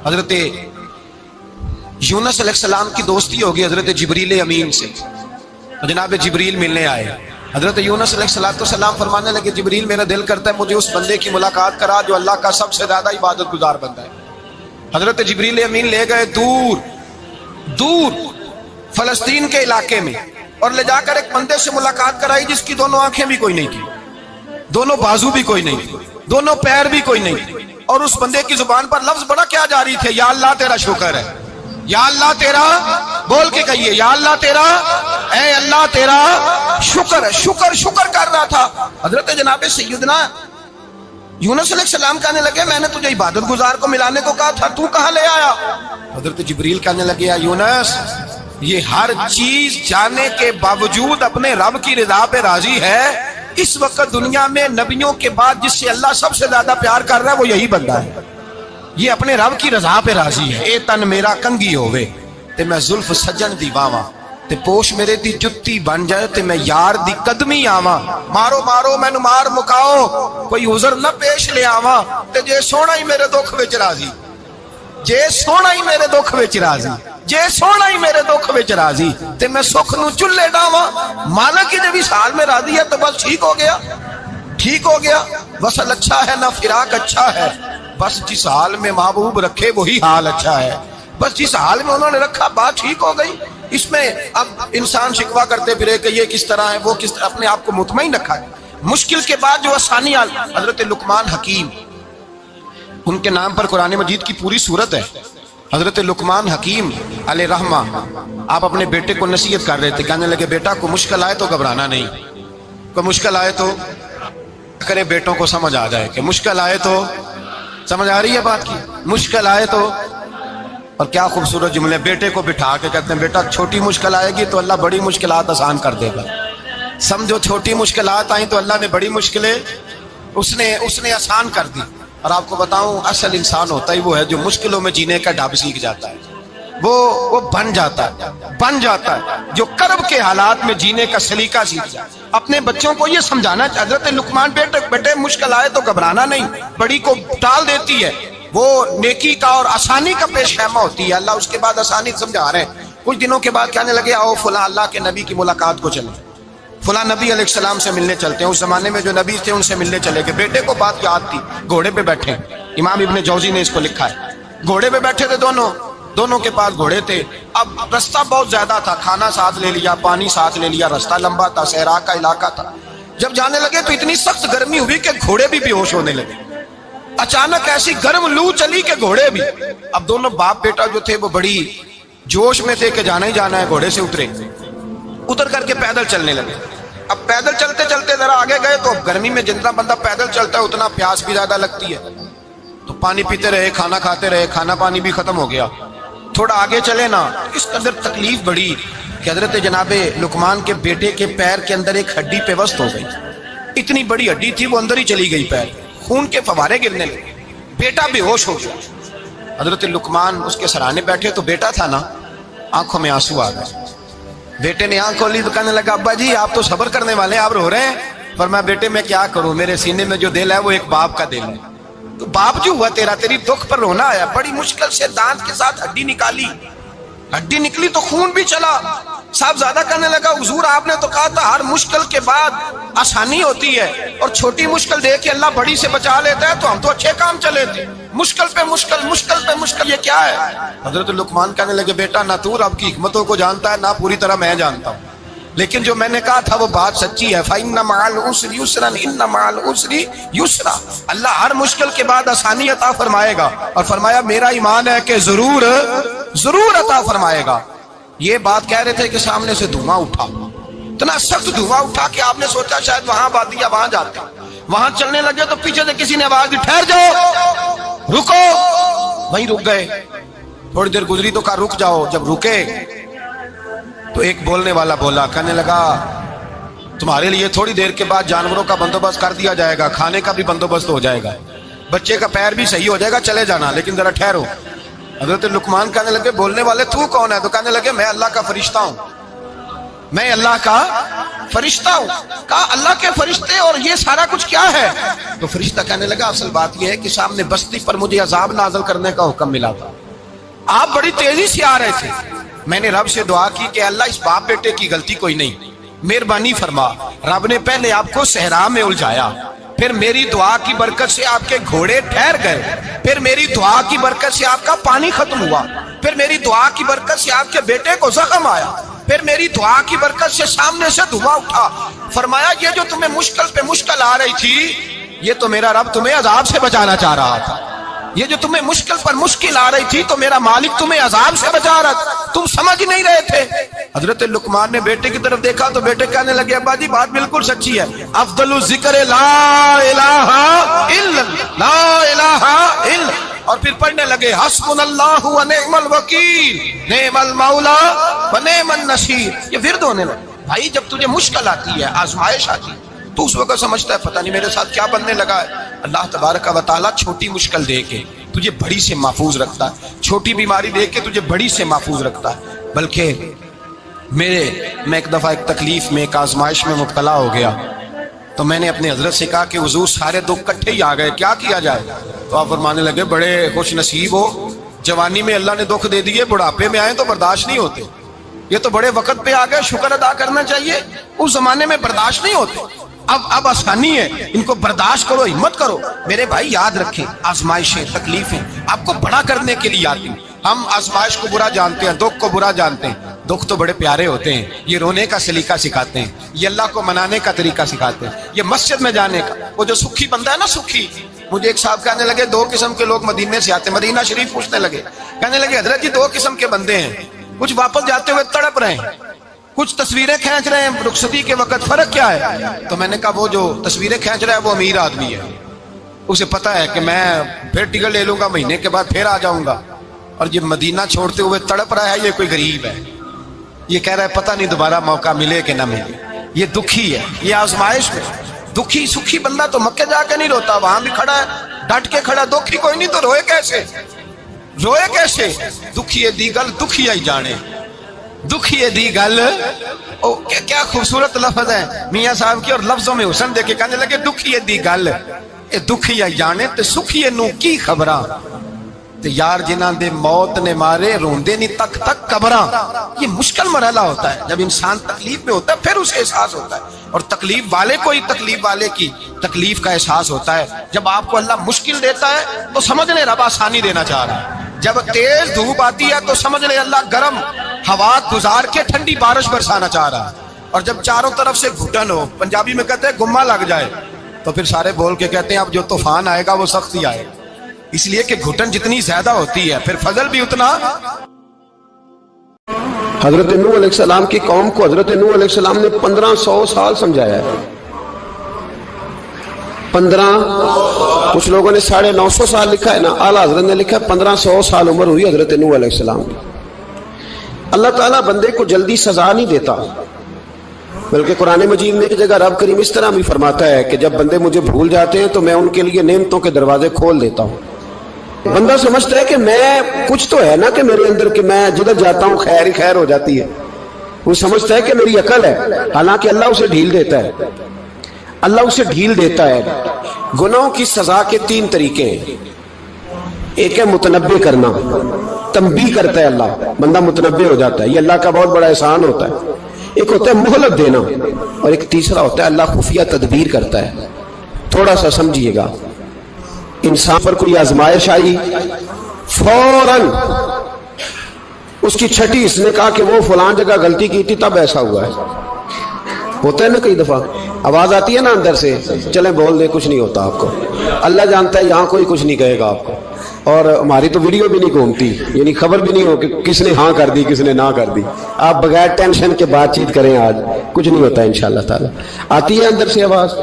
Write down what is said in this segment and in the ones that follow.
حضرت یونس علیہ السلام کی دوستی ہوگی حضرت جبریل امین سے، جناب جبریل ملنے آئے۔ حضرت یونس علیہ السلام فرمانے لگے جبریل میرا دل کرتا ہے مجھے اس بندے کی ملاقات کرا جو اللہ کا سب سے زیادہ عبادت گزار بندہ ہے۔ حضرت جبریل امین لے گئے دور دور فلسطین کے علاقے میں، اور لے جا کر ایک بندے سے ملاقات کرائی جس کی دونوں آنکھیں بھی کوئی نہیں تھی، دونوں بازو بھی کوئی نہیں تھی، دونوں پیر بھی کوئی نہیں تھی، اور اس بندے کی زبان پر لفظ بڑا کیا جاری تھے، یا اللہ تیرا شکر ہے، یا اللہ تیرا، بول کے کہیے یا اللہ تیرا، اے اللہ تیرا شکر ہے، شکر شکر کر رہا تھا۔ حضرت جناب سیدنا یونس علیہ السلام کہنے لگے میں نے تجھے عبادت گزار کو ملانے کو کہا تھا، تو کہاں لے آیا؟ حضرت جبریل کہنے لگے یا یونس یہ ہر چیز جانے کے باوجود اپنے رب کی رضا پہ راضی ہے۔ اس وقت دنیا میں نبیوں کے بعد جس سے اللہ سب سے زیادہ پیار کر رہا ہے وہ یہی بندہ ہے، یہ اپنے رب کی رضا پہ راضی ہے۔ اے تن میرا کنگھی ہووے تے میں زلف سجن دی باواں، تے پوش میرے دی جتی بن جائے تے میں یار دی قدمی آواں، مارو مارو مینوں مار مکاؤ کوئی عذر نہ پیش لے آواں، تے جے سونا ہی میرے دکھ وچ راضی، جے سونا ہی میرے دکھ وچ راضی، جے سونا ہی میرے دکھ وچ راضی تے میں سکھ نو چلے ڈاواں، مالک کی جب اس حال میں راضی ہے تو بس ٹھیک ہو گیا، ٹھیک ہو گیا۔ وصل اچھا ہے نہ فراق اچھا ہے، بس جس حال میں محبوب رکھے وہی حال اچھا ہے، بس جس حال میں انہوں نے رکھا بات ٹھیک ہو گئی۔ اس میں اب انسان شکوہ کرتے پھرے کہ یہ کس طرح ہے وہ کس طرح، اپنے آپ کو مطمئن رکھا ہے۔ مشکل کے بعد جو آسانی حضرت لقمان حکیم، ان کے نام پر قرآن مجید کی پوری سورت ہے۔ حضرت لقمان حکیم علیہ رحمہ آپ اپنے بیٹے کو نصیحت کر رہے تھے، کہنے لگے بیٹا کو مشکل آئے تو گھبرانا نہیں، کوئی مشکل آئے تو کرے بیٹوں کو سمجھ آ جائے کہ مشکل آئے تو، سمجھ آ رہی ہے بات کی، مشکل آئے تو، اور کیا خوبصورت جملے، بیٹے کو بٹھا کے کہتے ہیں بیٹا چھوٹی مشکل آئے گی تو اللہ بڑی مشکلات آسان کر دے گا، سمجھو چھوٹی مشکلات آئیں تو اللہ نے بڑی مشکلیں اس نے آسان کر دی۔ اور آپ کو بتاؤں اصل انسان ہوتا ہی وہ ہے جو مشکلوں میں جینے کا ڈھب سیکھ جاتا ہے، وہ بن جاتا ہے جو کرب کے حالات میں جینے کا سلیقہ سیکھ جاتا ہے۔ اپنے بچوں کو یہ سمجھانا، حضرت لقمان بیٹے مشکل آئے تو گھبرانا نہیں، بڑی کو ٹال دیتی ہے، وہ نیکی کا اور آسانی کا پیش خیمہ ہوتی ہے، اللہ اس کے بعد آسانی سمجھا رہے ہیں۔ کچھ دنوں کے بعد کہنے لگے آؤ فلاں اللہ کے نبی کی ملاقات کو چلیں، فلاں نبی علیہ السلام سے ملنے چلتے ہیں۔ اس زمانے میں جو نبی تھے ان سے ملنے چلے گئے، بیٹے کو بات یاد تھی، گھوڑے پہ بیٹھے، امام ابن جوزی نے اس کو لکھا ہے، گھوڑے پہ بیٹھے تھے دونوں کے پاس گھوڑے تھے۔ اب رستہ بہت زیادہ تھا، کھانا ساتھ لے لیا، پانی ساتھ لے لیا، رستہ لمبا تھا، صحرا کا علاقہ تھا۔ جب جانے لگے تو اتنی سخت گرمی ہوئی کہ گھوڑے بھی بے ہوش ہونے لگے، اچانک ایسی گرم لو چلی کہ گھوڑے بھی، اب دونوں باپ بیٹا جو تھے وہ بڑی جوش میں تھے کہ جانا ہی جانا ہے، گھوڑے سے اتر کر کے پیدل چلنے لگے۔ اب پیدل چلتے چلتے ذرا آگے گئے تو گرمی میں جتنا بندہ پیدل چلتا ہے اتنا پیاس بھی زیادہ لگتی ہے، تو پانی پیتے رہے، کھانا کھاتے رہے، کھانا پانی بھی ختم ہو گیا۔ تھوڑا آگے چلے نا، اس قدر تکلیف بڑی کہ حضرت جناب لقمان کے بیٹے کے پیر کے اندر ایک ہڈی پیوست ہو گئی، اتنی بڑی ہڈی تھی وہ اندر ہی چلی گئی، پیر خون کے فوارے گرنے لگے، بیٹا بے ہوش ہو گیا۔ حضرت لقمان اس کے سرانے بیٹھے تو بیٹا تھا نا، آنکھوں میں آنسو آ گئے۔ بیٹے نے آنکھ کھولی تو کہنے لگا ابا جی آپ تو صبر کرنے والے ہیں، آپ رو رہے ہیں۔ فرمایا بیٹے میں کیا کروں، میرے سینے میں جو دل ہے وہ ایک باپ کا دل ہے، تو باپ جو ہوا تیرا، تیری دکھ پر رونا آیا، بڑی مشکل سے دانت کے ساتھ ہڈی نکالی، ہڈی نکلی تو خون بھی چلا۔ صاحب زیادہ کہنے لگا حضور آپ نے تو کہا تھا ہر مشکل کے بعد آسانی ہوتی ہے، اور چھوٹی مشکل دیکھ کے اللہ بڑی سے بچا لیتا ہے، تو ہم تو اچھے کام چلے تھے، مشکل پہ مشکل، مشکل پہ مشکل، یہ کیا ہے؟ حضرت لقمان کہنے لگے بیٹا نہ تو رب کی حکمتوں کو جانتا ہے نہ پوری طرح میں جانتا ہوں، لیکن جو میں نے کہا تھا وہ بات سچی ہے، فَإِنَّ مَعَ الْعُسْرِ يُسْرًا إِنَّ مَعَ الْعُسْرِ يُسْرًا، اللہ ہر مشکل کے بعد آسانی عطا فرمائے گا، اور فرمایا میرا ایمان ہے کہ ضرور عطا فرمائے گا۔ یہ بات کہہ رہے تھے کہ سامنے سے دھواں اٹھا، اتنا سخت دھواں اٹھا کہ آپ نے سوچا شاید وہاں بات یا وہاں جاتے، وہاں چلنے لگے تو پیچھے سے کسی نے آواز دی ٹھہر جاؤ، رکو، وہیں رک گئے۔ تھوڑی دیر گزری تو کہا رک جاؤ، جب رکے تو ایک بولنے والا بولا، کہنے لگا تمہارے لیے تھوڑی دیر کے بعد جانوروں کا بندوبست کر دیا جائے گا، کھانے کا بھی بندوبست ہو جائے گا، بچے کا پیر بھی صحیح ہو جائے گا، چلے جانا، لیکن ذرا ٹھہرو۔ حضرت لقمان کہنے لگے بولنے والے تو کون ہے؟ تو کہنے لگے میں اللہ کا فرشتہ ہوں، میں اللہ کا فرشتہ ہوں. کہا اللہ کے فرشتے اور یہ سارا کچھ کیا ہے؟ تو فرشتہ کہنے لگا اصل بات یہ ہے کہ سامنے بستی پر مجھے عذاب نازل کرنے کا حکم ملا تھا، آپ بڑی تیزی سے آ رہے تھے، میں نے رب سے دعا کی کہ اللہ اس باپ بیٹے کی غلطی کوئی نہیں، مہربانی فرما. رب نے پہلے آپ کو صحرا میں الجھایا، پھر میری دعا کی برکت سے آپ کے گھوڑے ٹھہر گئے، پھر میری دعا کی برکت سے آپ کا پانی ختم ہوا، پھر میری دعا کی برکت سے آپ کے بیٹے کو زخم آیا، پھر میری دعا کی برکت سے سامنے سے دھواں اٹھا. فرمایا یہ جو تمہیں مشکل پہ مشکل آ رہی تھی، یہ تو میرا رب تمہیں عذاب سے بچانا چاہ رہا تھا. یہ جو تمہیں مشکل پر مشکل آ رہی تھی تو میرا مالک تمہیں عذاب سے بچا رہا تھا، تم سمجھ نہیں رہے تھے. حضرت لقمان نے بیٹے کی طرف دیکھا تو بیٹے کہنے لگے ابا جی بات بالکل سچی ہے، افضل الذکر لا الہ الا لا الہ الا، اور پھر پڑھنے لگے حسبنا اللہ و نعم الوکیل نعم المولا و نعم النصیر. یہ ورد ہونے لگا. بھائی جب تجھے مشکل آتی ہے، آزمائش آتی ہے، تو اس وقت سمجھتا ہے پتہ نہیں میرے ساتھ کیا بننے لگا ہے. اللہ تبارک و تعالیٰ چھوٹی مشکل دے کے تجھے بڑی سے محفوظ رکھتا ہے، چھوٹی بیماری دے کے تجھے بڑی سے محفوظ رکھتا ہے. بلکہ میں ایک دفعہ ایک تکلیف میں ایک آزمائش میں مبتلا ہو گیا تو میں نے اپنے حضرت سے کہا کہ حضور سارے دکھ کٹھے ہی آ گئے، کیا کیا جائے؟ تو آپ فرمانے لگے بڑے خوش نصیب ہو، جوانی میں اللہ نے دکھ دے دیے، بڑھاپے میں آئے تو برداشت نہیں ہوتے. یہ تو بڑے وقت پہ آ گئے، شکر ادا کرنا چاہیے. اس زمانے میں برداشت نہیں ہوتے، اب آسانی ہے، ان کو برداشت کرو، ہمت کرو. میرے بھائی یاد رکھیں آزمائشیں تکلیفیں آپ کو بڑا کرنے کے لیے آتی ہیں. ہم آزمائش کو برا جانتے ہیں، دکھ کو برا جانتے ہیں. دکھ تو بڑے پیارے ہوتے ہیں، یہ رونے کا سلیقہ سکھاتے ہیں، یہ اللہ کو منانے کا طریقہ سکھاتے ہیں، یہ مسجد میں جانے کا. وہ جو سکھی بندہ ہے نا سکھی، مجھے ایک صاحب کہنے لگے دو قسم کے لوگ مدینے سے آتے ہیں، مدینہ شریف پوچھنے لگے، کہنے لگے حضرت جی دو قسم کے بندے ہیں، کچھ واپس جاتے ہوئے تڑپ رہے ہیں، کچھ تصویریں کھینچ رہے ہیں رخصتی کے وقت، فرق کیا ہے؟ تو میں نے کہا وہ جو تصویریں کھینچ رہا ہے وہ امیر آدمی ہے، اسے پتا ہے کہ میں پھر ٹکٹ لے لوں گا، مہینے کے بعد پھر آ جاؤں گا. اور یہ مدینہ چھوڑتے ہوئے تڑپ رہا ہے، یہ کوئی غریب ہے، یہ کہہ رہا ہے پتہ نہیں دوبارہ موقع ملے کہ نہ ملے. یہ دکھی ہے، یہ آزمائش میں. دکھی سکھی بندہ تو مکے جا کے نہیں روتا، وہاں بھی کھڑا ہے ڈٹ کے کھڑا. دکھی کوئی نہیں تو روئے کیسے؟ روئے کیسے؟ دکھی دی گل دکھی آئی جانے، دکھی دی گل. کیا خوبصورت لفظ ہے میاں صاحب کی، اور لفظوں میں حسن دے کے کہنے لگے دکھی دی گل اے دکھی آئی جانے تے سکھی نو کی خبراں تے یار جنہاں دے موت نے مارے روندے نہیں تک تک قبراں. یہ مشکل مرحلہ ہوتا ہے، جب انسان تکلیف میں ہوتا ہے پھر اسے احساس ہوتا ہے. اور تکلیف والے کو ہی تکلیف والے کی تکلیف کا احساس ہوتا ہے. جب آپ کو اللہ مشکل دیتا ہے تو سمجھ لیں رب آسانی دینا چاہ رہا ہے. جب تیز دھوپ آتی ہے تو سمجھ لیں اللہ گرم ہوا گزار کے ٹھنڈی بارش برسانا چاہ رہا ہے. اور جب چاروں طرف سے گھٹن ہو، پنجابی میں کہتے ہیں گما لگ جائے، تو پھر سارے بول کے کہتے ہیں اب جو طوفان آئے گا وہ سخت ہی آئے. اس لیے کہ گھٹن جتنی زیادہ ہوتی ہے پھر فضل بھی اتنا. حضرت نوح علیہ السلام کی قوم کو حضرت نوح علیہ السلام نے 1500 سال سمجھایا ہے. 15 کچھ لوگوں نے 950 سال لکھا ہے نا، اعلیٰ حضرت نے لکھا ہے 1500 سال عمر ہوئی حضرت نوح علیہ السلام کی. اللہ تعالیٰ بندے کو جلدی سزا نہیں دیتا، بلکہ قرآن مجید میں ایک جگہ رب کریم اس طرح بھی فرماتا ہے کہ جب بندے مجھے بھول جاتے ہیں تو میں ان کے لیے نعمتوں کے دروازے کھول دیتا ہوں. بندہ سمجھتا ہے کہ میں کچھ تو ہے نا کہ میرے اندر کہ میں جدھر جاتا ہوں خیر ہی خیر ہو جاتی ہے. وہ سمجھتا ہے کہ میری عقل ہے، حالانکہ اللہ اسے ڈھیل دیتا ہے. اللہ اسے ڈھیل دیتا ہے. گناہوں کی سزا کے 3 طریقے ہیں. ایک ہے متنبع کرنا، تنبیہ کرتا ہے اللہ، بندہ متنبع ہو جاتا ہے، یہ اللہ کا بہت بڑا احسان ہوتا ہے. ایک ہوتا ہے مہلت دینا، اور ایک تیسرا ہوتا ہے اللہ خفیہ تدبیر کرتا ہے. تھوڑا سا سمجھیے گا، انسان پر کوئی آزمائش آئی، فوراً اس کی چھٹی اس نے کہا کہ وہ فلان جگہ غلطی کی تھی تب ایسا ہوا ہے. ہوتا ہے نا کئی دفعہ آواز آتی ہے نا اندر سے، چلیں بول دیں کچھ نہیں ہوتا آپ کو. اللہ جانتا ہے یہاں کوئی کچھ نہیں کہے گا آپ کو، اور ہماری تو ویڈیو بھی نہیں گھومتی، یعنی خبر بھی نہیں ہو کہ کس نے ہاں کر دی کس نے نہ کر دی. آپ بغیر ٹینشن کے بات چیت کریں، آج کچھ نہیں ہوتا انشاءاللہ تعالی. آتی ہے اندر سے آواز.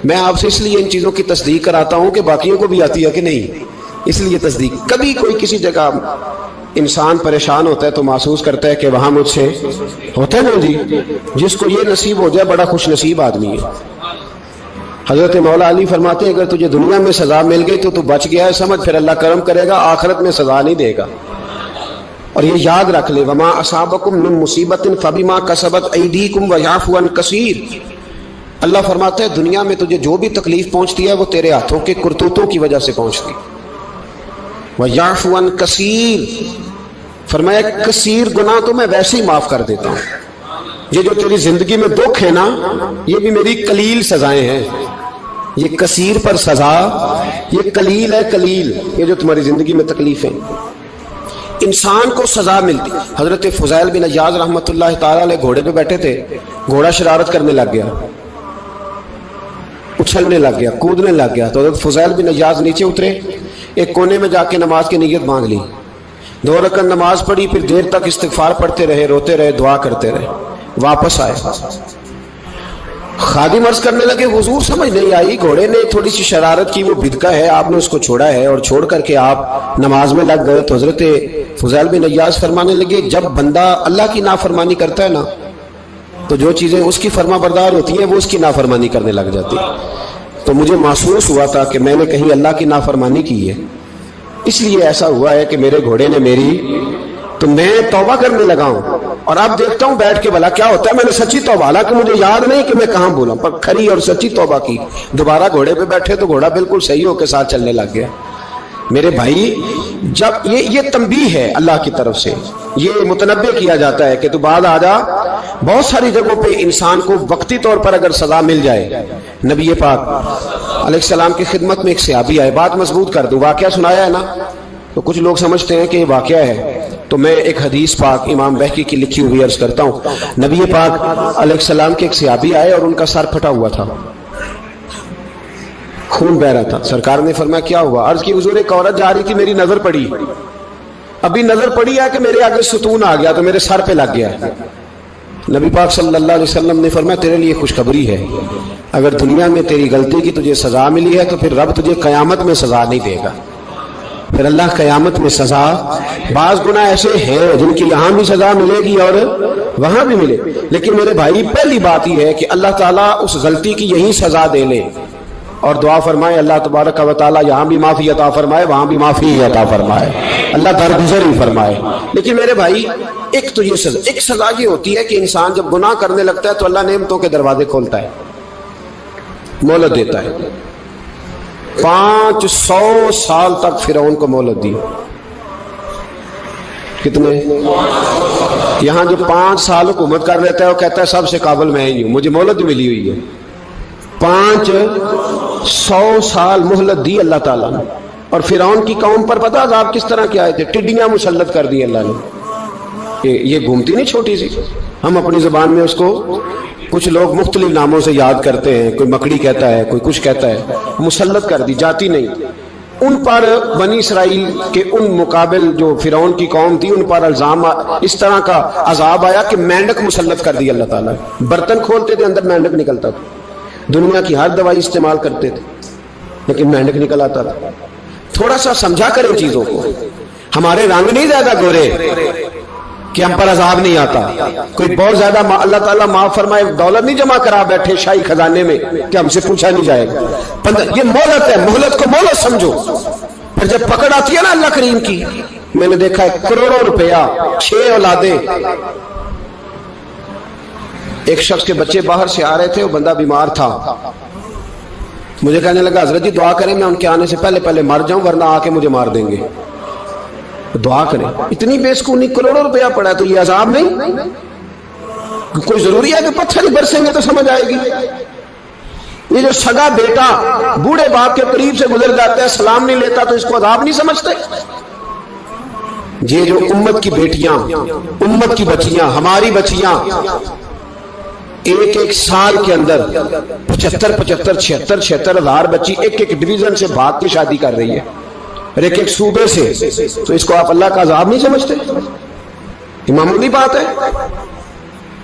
میں آپ سے اس لیے ان چیزوں کی تصدیق کراتا ہوں کہ باقیوں کو بھی آتی ہے کہ نہیں، اس لیے تصدیق. کبھی کوئی کسی جگہ انسان پریشان ہوتا ہے تو محسوس کرتا ہے کہ وہاں مجھ سے ہوتا ہے نا جی، جس کو یہ نصیب ہو جائے بڑا خوش نصیب آدمی ہے. حضرت مولا علی فرماتے ہیں اگر تجھے دنیا میں سزا مل گئی تو تو بچ گیا ہے، سمجھ پھر اللہ کرم کرے گا، آخرت میں سزا نہیں دے گا. اور یہ یاد رکھ لے وما اصابکم من مصیبت فبما کسبت ایدیکم ویعفو عن کثیر. اللہ فرماتا ہے دنیا میں تجھے جو بھی تکلیف پہنچتی ہے وہ تیرے ہاتھوں کے کرتوتوں کی وجہ سے پہنچتی. ویعفو عن کثیر، فرمایا کثیر گناہ تو میں ویسے ہی معاف کر دیتا ہوں. یہ جو تیری زندگی میں دکھ ہے نا، یہ بھی میری قلیل سزائیں ہیں. یہ کثیر پر سزا، یہ قلیل ہے قلیل. یہ جو تمہاری زندگی میں تکلیف ہے، انسان کو سزا ملتی. حضرت فضیل بن عیاض رحمۃ اللہ تعالی علیہ گھوڑے پہ بیٹھے تھے، گھوڑا شرارت کرنے لگ گیا، اچھلنے لگ گیا، کودنے لگ گیا. تو حضرت فضیل بن عیاض نیچے اترے، ایک کونے میں جا کے نماز کی نیت باندھ لی، 2 رکعت نماز پڑھی، پھر دیر تک استغفار پڑھتے رہے، روتے رہے، دعا کرتے رہے. واپس آئے، خادم عرض کرنے لگے حضور سمجھ نہیں آئی، گھوڑے نے تھوڑی سی شرارت کی، وہ بدکا ہے، آپ نے اس کو چھوڑا ہے اور چھوڑ کر کے آپ نماز میں لگ گئے. تو حضرت فضیل بن عیاض فرمانے لگے جب بندہ اللہ کی نافرمانی کرتا ہے نا، تو جو چیزیں اس کی فرما بردار ہوتی ہیں وہ اس کی نافرمانی کرنے لگ جاتی. تو مجھے محسوس ہوا تھا کہ میں نے کہیں اللہ کی نافرمانی کی ہے، اس لیے ایسا ہوا ہے کہ میرے گھوڑے نے میری، تو میں توبہ کرنے لگا ہوں. اور اب دیکھتا ہوں بیٹھ کے بھلا کیا ہوتا ہے. میں نے سچی توبہ، حالانکہ مجھے یاد نہیں کہ میں کہاں بولا، پر کھری اور سچی توبہ کی. دوبارہ گھوڑے پہ بیٹھے تو گھوڑا بالکل صحیح ہو کے ساتھ چلنے لگ گیا. میرے بھائی، جب یہ تنبیہ ہے اللہ کی طرف سے، یہ متنبہ کیا جاتا ہے کہ تو بعد آ جا. بہت ساری جگہوں پہ انسان کو وقتی طور پر اگر سزا مل جائے، نبی پاک علیہ السلام کی خدمت میں ایک صحابی آئے، بات مضبوط کر دوں، واقعہ سنایا ہے نا، تو کچھ لوگ سمجھتے ہیں کہ یہ واقعہ ہے. تو میں ایک حدیث پاک امام بہقی کی لکھی ہوئی عرض کرتا ہوں. نبی پاک علیہ السلام کے ایک صحابی آئے اور ان کا سر پھٹا ہوا تھا، خون بہ رہا تھا. سرکار نے فرمایا کیا ہوا؟ عرض کی حضور ایک عورت جا رہی تھی، میری نظر پڑی، ابھی نظر پڑی ہے کہ میرے آگے ستون آ گیا تو میرے سر پہ لگ گیا. نبی پاک صلی اللہ علیہ وسلم نے فرمایا تیرے لیے خوشخبری ہے، اگر دنیا میں تیری غلطی کی تجھے سزا ملی ہے تو پھر رب تجھے قیامت میں سزا نہیں دے گا. پھر اللہ قیامت میں سزا، بعض گناہ ایسے ہیں جن کی یہاں بھی سزا ملے گی اور وہاں بھی ملے، لیکن میرے بھائی پہلی بات یہ ہے کہ اللہ تعالیٰ اس غلطی کی یہی سزا دے لے اور دعا فرمائے اللہ تبارک و تعالیٰ یہاں بھی معافی عطا فرمائے، وہاں بھی معافی عطا فرمائے، اللہ درگزر ہی فرمائے. لیکن میرے بھائی ایک تو یہ سزا، ایک سزا یہ ہوتی ہے کہ انسان جب گناہ کرنے لگتا ہے تو اللہ نعمتوں کے دروازے کھولتا ہے، مہلت دیتا ہے. 500 سال تک فرعون کو مہلت دی. کتنے؟ یہاں جو 5 سال حکومت کر لیتا ہے وہ کہتا ہے سب سے قابل میں ہی ہوں، مجھے مہلت ملی ہوئی ہے. 500 سال مہلت دی اللہ تعالیٰ نے. اور فرعون کی قوم پر پتہ عذاب کس طرح کے آئے تھے؟ ٹڈیاں مسلط کر دی اللہ نے. یہ گھومتی نہیں چھوٹی سی، ہم اپنی زبان میں اس کو کچھ لوگ مختلف ناموں سے یاد کرتے ہیں، کوئی مکڑی کہتا ہے، کوئی کچھ کہتا ہے. مسلط کر دی، جاتی نہیں. ان پر بنی اسرائیل کے ان مقابل جو فرعون کی قوم تھی ان پر الزام اس طرح کا عذاب آیا کہ مینڈک مسلط کر دی اللہ تعالیٰ. برتن کھولتے تھے اندر مینڈک نکلتا تھا، دنیا کی ہر دوائی استعمال کرتے تھے لیکن مینڈک نکل آتا تھا. تھوڑا سا سمجھا کریں چیزوں کو. ہمارے رنگ نہیں زیادہ گورے کہ ہم پر عذاب نہیں آتا. کوئی بہت زیادہ اللہ تعالیٰ معاف فرمائے دولت نہیں جمع کرا بیٹھے شاہی خزانے میں کہ ہم سے پوچھا نہیں جائے گا. یہ مہلت ہے، مہلت کو مہلت سمجھو. پھر جب پکڑ آتی ہے نا اللہ کریم کی، میں نے دیکھا ہے کروڑوں روپیہ، 6 اولادیں. ایک شخص کے بچے باہر سے آ رہے تھے، وہ بندہ بیمار تھا. مجھے کہنے لگا حضرت جی دعا کریں میں ان کے آنے سے پہلے مر جاؤں ورنہ آ کے مجھے مار دیں گے. دعا کریں. اتنی بے سکونی، کروڑوں روپیہ پڑا ہے تو یہ عذاب نہیں؟ کوئی ضروری ہے کہ پتھر ہی برسیں گے تو سمجھ آئے گی؟ یہ جو سگا بیٹا بوڑھے باپ کے قریب سے گزر جاتا ہے، سلام نہیں لیتا تو اس کو عذاب نہیں سمجھتے؟ یہ جو امت کی بیٹیاں، امت کی بچیاں، ہماری بچیاں ایک سال کے اندر 75,000 ہزار بچی ایک ڈویژن سے بھاگ کے شادی کر رہی ہے، اور ایک صوبے سے. تو اس کو آپ اللہ کا عذاب نہیں سمجھتے؟ یہ معمولی بات ہے.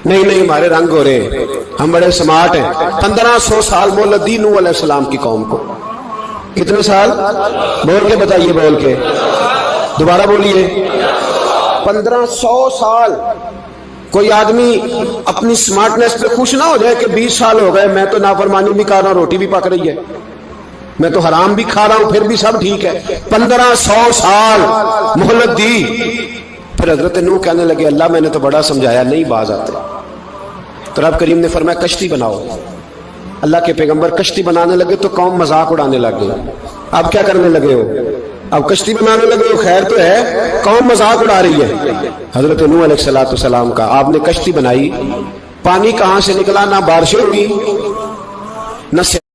نہیں ہمارے رنگ ہو رہے ہیں، ہم بڑے سمارٹ ہیں. 1500 سال مہلت دی نوح علیہ السلام کی قوم کو. کتنے سال؟ بول کے بتائیے، بول کے دوبارہ بولیے. 1500 سال. کوئی آدمی اپنی سمارٹنس پہ خوش نہ ہو جائے کہ 20 سال ہو گئے میں تو نافرمانی بھی کر رہا ہوں، روٹی بھی پک رہی ہے، میں تو حرام بھی کھا رہا ہوں، پھر بھی سب ٹھیک ہے. 1500 سال مہلت دی، پھر حضرت نوح کہنے لگے اللہ میں نے تو بڑا سمجھایا نہیں باز آتے. تو رب کریم نے فرمایا کشتی بناؤ. اللہ کے پیغمبر کشتی بنانے لگے تو قوم مذاق اڑانے لگ گئی. اب کیا کرنے لگے ہو؟ اب کشتی بنانے لگے ہو، خیر تو ہے، قوم مذاق اڑا رہی ہے. حضرت نوح علیہ السلام کا آپ نے کشتی بنائی، پانی کہاں سے نکلا؟ نہ بارشیں ہوئی نہ